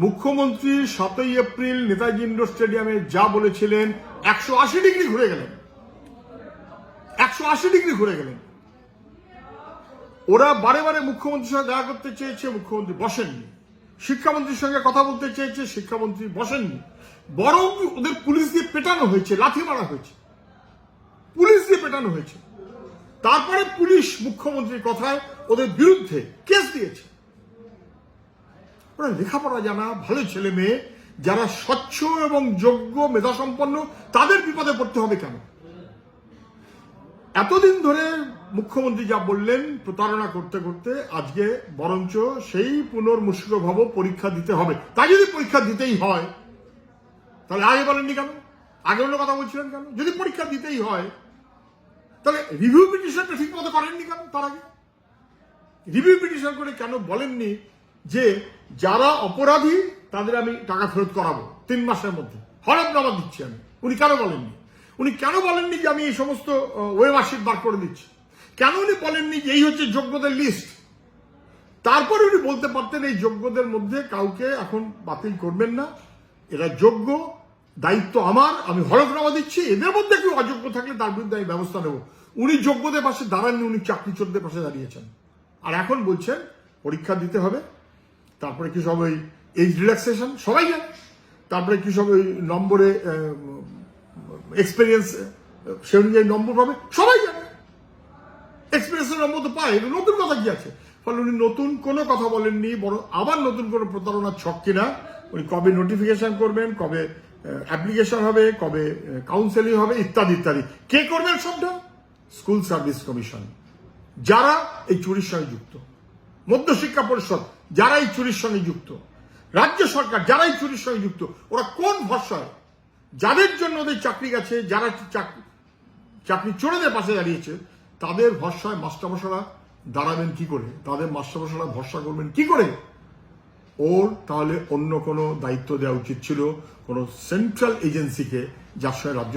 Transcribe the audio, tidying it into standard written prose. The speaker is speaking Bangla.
মুখ্যমন্ত্রী 7ই এপ্রিল নেতাজি ইন্ডোর স্টেডিয়ামে যা বলেছিলেন 180 ডিগ্রি ঘুরে গেলেন। 180 ডিগ্রি ঘুরে গেলেন। ওরা বারে বারে মুখ্যমন্ত্রীর সঙ্গে দেখা করতে চেয়েছে, মুখ্যমন্ত্রী বসেননি। শিক্ষামন্ত্রীর সঙ্গে কথা বলতে চেয়েছে, শিক্ষামন্ত্রী বসেননি। বরং ওদের পুলিশ দিয়ে পেটানো হয়েছে, লাথি মারা হয়েছে, পুলিশ দিয়ে পেটানো হয়েছে। তারপরে পুলিশ মুখ্যমন্ত্রীর কথায় ওদের বিরুদ্ধে কেস দিয়েছে। ওরা লেখাপড়া জানা ভালো ছেলে মেয়ে যারা স্বচ্ছ এবং যোগ্য মেধাসম্পন্ন, তাদের বিপদে পড়তে হবে কেন? এতদিন ধরে মুখ্যমন্ত্রী যা বললেন প্রতারণা করতে করতে আজকে বরঞ্চ সেই পুনর্মুশিকভাব পরীক্ষা দিতে হবে। তাই যদি পরীক্ষা দিতেই হয় তাহলে আগে বলেননি কেন? আগে অন্য কথা বলছিলেন কেন? যদি পরীক্ষা দিতেই হয় তাহলে রিভিউ পিটিশনটা ঠিক মতো করেননি কেন? তার আগে রিভিউ পিটিশন করে কেন বলেননি যে যারা অপরাধী তাদের আমি টাকা ফেরত করাবো 3 মাসের মধ্যে, হলফনামা দিচ্ছি আমি? উনি কেন বলেননি? উনি কেন বলেননি যে আমি এই সমস্ত ওয়ে মার্কশিট বার করে দিচ্ছি? কেন উনি বলেননি যে এই হচ্ছে যোগ্যদের লিস্ট? তারপরে উনি বলতে পারতেন এই যোগ্যদের মধ্যে কাউকে এখন বাতিল করবেন না, এরা যোগ্য, দায়িত্ব আমার, আমি হলফনামা দিচ্ছি, এদের মধ্যে কেউ অযোগ্য থাকলে তার বিরুদ্ধে আমি ব্যবস্থা নেব। উনি যোগ্যদের পাশে দাঁড়াননি, উনি চাকরি চোরদের পাশে দাঁড়িয়েছেন। আর এখন বলছেন পরীক্ষা দিতে হবে, তারপরে কি সব ওই এজ রিল্যাক্সেশন সবাই জানে, তারপরে কি সব ওই নম্বরে এক্সপিরিয়েন্স সে অনুযায়ী নম্বর পাবে সবাই জানে। এক্সপিরিয়েন্সের নম্বর তো পায়, এটা নতুন কথা কি আছে? ফলে উনি নতুন কোনো কথা বলেননি, বরং আবার নতুন কোনো প্রতারণার ছক কিনা উনি কবে নোটিফিকেশন করবেন, কবে অ্যাপ্লিকেশন হবে, কবে কাউন্সেলিং হবে, ইত্যাদি ইত্যাদি। কে করবেন সবটা? স্কুল সার্ভিস কমিশন, যারা এই চুরির সঙ্গে যুক্ত, মধ্যশিক্ষা পরিষদ যারা এই চুরির সঙ্গে যুক্ত, রাজ্য সরকার যারা এই চুরির সঙ্গে যুক্ত। ওরা কোন ভরসায়, যাদের জন্য ওদের চাকরি গেছে, যারা চাকরি চোরেদের পাশে দাঁড়িয়েছে, তাদের ভরসায় মাস্টারমশাইরা দাঁড়াবেন কি করে? তাদের মাস্টারমশাইরা ভরসা করবেন কি করে? ওর তাহলে অন্য কোনো দায়িত্ব দেওয়া উচিত ছিল, কোনো সেন্ট্রাল এজেন্সিকে, যার সঙ্গে রাজ্য